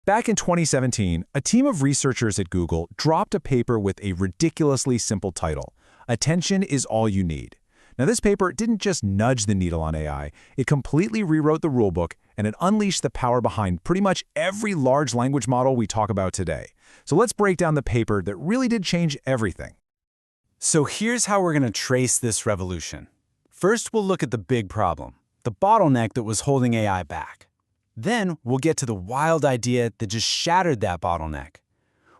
Back in 2017, a team of researchers at Google dropped a paper with a ridiculously simple title, "Attention is all you need." Now, this paper didn't just nudge the needle on AI, it completely rewrote the rulebook, and it unleashed the power behind pretty much every large language model we talk about today. So let's break down the paper that really did change everything. So here's how we're going to trace this revolution. First, we'll look at the big problem, the bottleneck that was holding AI back. Then, we'll get to the wild idea that just shattered that bottleneck.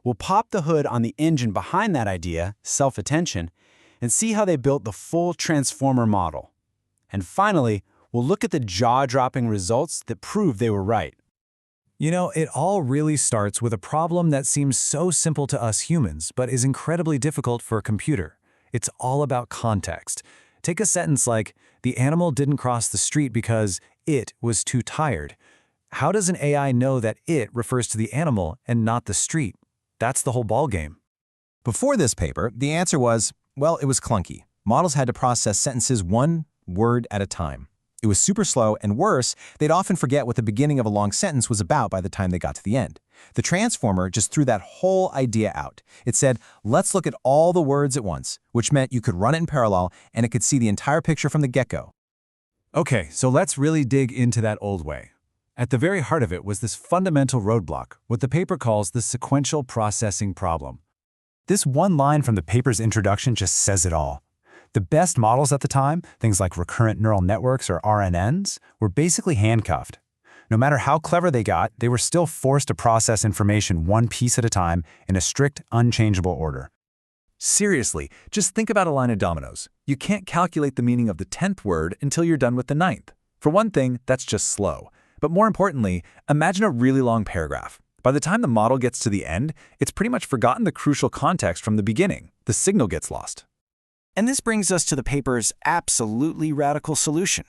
We'll pop the hood on the engine behind that idea, self-attention, and see how they built the full transformer model. And finally, we'll look at the jaw-dropping results that prove they were right. You know, it all really starts with a problem that seems so simple to us humans, but is incredibly difficult for a computer. It's all about context. Take a sentence like, "The animal didn't cross the street because it was too tired." How does an AI know that it refers to the animal and not the street? That's the whole ballgame. Before this paper, the answer was, well, it was clunky. Models had to process sentences one word at a time. It was super slow, and worse, they'd often forget what the beginning of a long sentence was about by the time they got to the end. The transformer just threw that whole idea out. It said, let's look at all the words at once, which meant you could run it in parallel and it could see the entire picture from the get-go. Okay, so let's really dig into that old way. At the very heart of it was this fundamental roadblock, what the paper calls the sequential processing problem. This one line from the paper's introduction just says it all. The best models at the time, things like recurrent neural networks or RNNs, were basically handcuffed. No matter how clever they got, they were still forced to process information one piece at a time in a strict, unchangeable order. Seriously, just think about a line of dominoes. You can't calculate the meaning of the 10th word until you're done with the 9th. For one thing, that's just slow. But more importantly, imagine a really long paragraph. By the time the model gets to the end, it's pretty much forgotten the crucial context from the beginning. The signal gets lost. And this brings us to the paper's absolutely radical solution.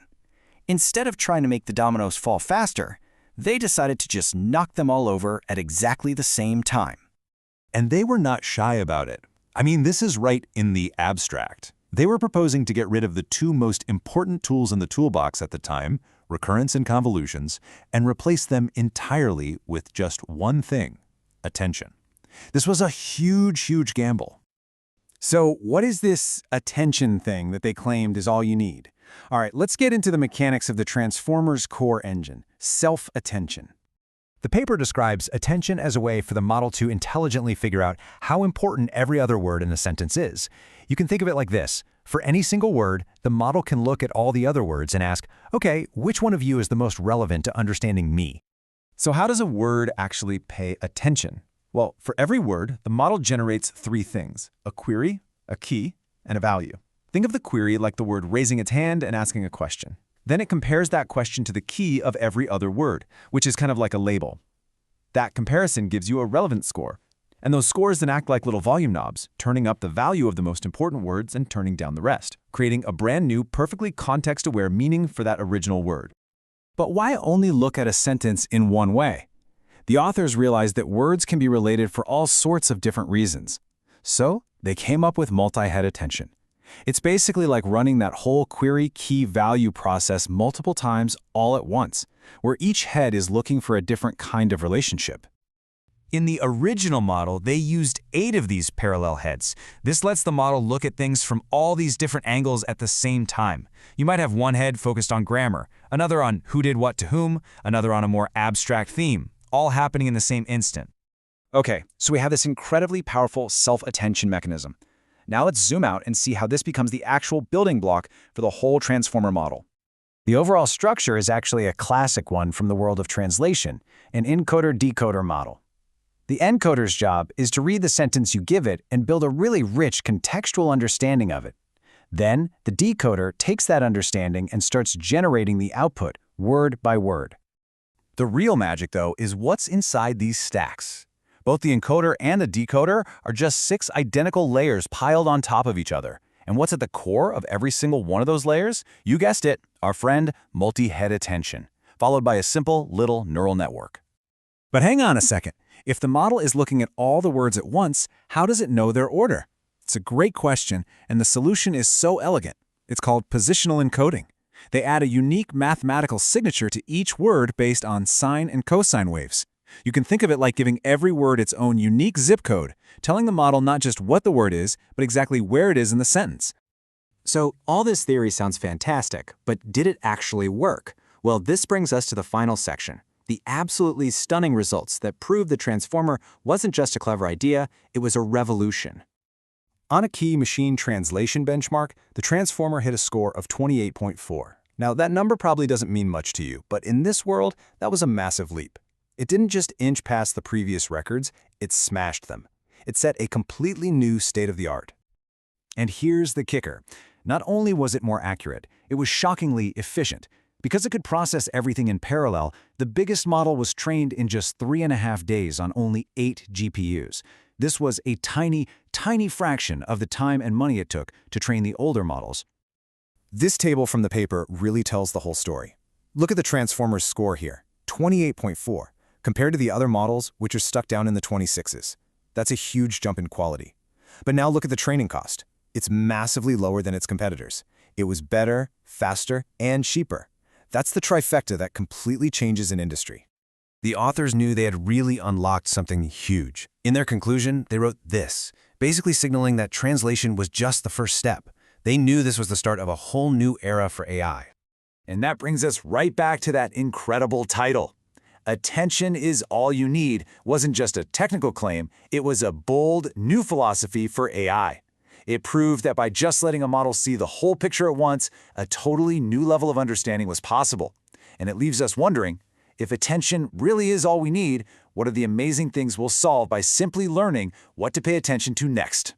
Instead of trying to make the dominoes fall faster, they decided to just knock them all over at exactly the same time. And they were not shy about it. I mean, this is right in the abstract. They were proposing to get rid of the two most important tools in the toolbox at the time, recurrence and convolutions, and replace them entirely with just one thing, attention. This was a huge gamble. So what is this attention thing that they claimed is all you need? All right, let's get into the mechanics of the transformer's core engine, self-attention. The paper describes attention as a way for the model to intelligently figure out how important every other word in a sentence is. You can think of it like this. For any single word, the model can look at all the other words and ask, okay, which one of you is the most relevant to understanding me? So how does a word actually pay attention? Well, for every word, the model generates three things: a query, a key, and a value. Think of the query like the word raising its hand and asking a question. Then it compares that question to the key of every other word, which is kind of like a label. That comparison gives you a relevance score. And those scores then act like little volume knobs, turning up the value of the most important words and turning down the rest, creating a brand new, perfectly context-aware meaning for that original word. But why only look at a sentence in one way? The authors realized that words can be related for all sorts of different reasons. So they came up with multi-head attention. It's basically like running that whole query key value process multiple times all at once, where each head is looking for a different kind of relationship. In the original model, they used 8 of these parallel heads. This lets the model look at things from all these different angles at the same time. You might have one head focused on grammar, another on who did what to whom, another on a more abstract theme, all happening in the same instant. Okay, so we have this incredibly powerful self-attention mechanism. Now let's zoom out and see how this becomes the actual building block for the whole transformer model. The overall structure is actually a classic one from the world of translation, an encoder-decoder model. The encoder's job is to read the sentence you give it and build a really rich contextual understanding of it. Then, the decoder takes that understanding and starts generating the output, word by word. The real magic, though, is what's inside these stacks. Both the encoder and the decoder are just 6 identical layers piled on top of each other. And what's at the core of every single one of those layers? You guessed it, our friend, multi-head attention, followed by a simple little neural network. But hang on a second. If the model is looking at all the words at once, how does it know their order? It's a great question, and the solution is so elegant. It's called positional encoding. They add a unique mathematical signature to each word based on sine and cosine waves. You can think of it like giving every word its own unique zip code, telling the model not just what the word is, but exactly where it is in the sentence. So all this theory sounds fantastic, but did it actually work? Well, this brings us to the final section, the absolutely stunning results that prove the transformer wasn't just a clever idea, it was a revolution. On a key machine translation benchmark, the transformer hit a score of 28.4. Now, that number probably doesn't mean much to you, but in this world, that was a massive leap. It didn't just inch past the previous records, it smashed them. It set a completely new state-of-the-art. And here's the kicker. Not only was it more accurate, it was shockingly efficient. Because it could process everything in parallel, the biggest model was trained in just 3.5 days on only 8 GPUs. This was a tiny, tiny fraction of the time and money it took to train the older models. This table from the paper really tells the whole story. Look at the transformer's score here, 28.4, compared to the other models, which are stuck down in the 26s. That's a huge jump in quality. But now look at the training cost. It's massively lower than its competitors. It was better, faster, and cheaper. That's the trifecta that completely changes an industry. The authors knew they had really unlocked something huge. In their conclusion, they wrote this, basically signaling that translation was just the first step. They knew this was the start of a whole new era for AI. And that brings us right back to that incredible title. Attention is all you need wasn't just a technical claim, it was a bold, new philosophy for AI. It proved that by just letting a model see the whole picture at once, a totally new level of understanding was possible. And it leaves us wondering, if attention really is all we need, what are the amazing things we'll solve by simply learning what to pay attention to next?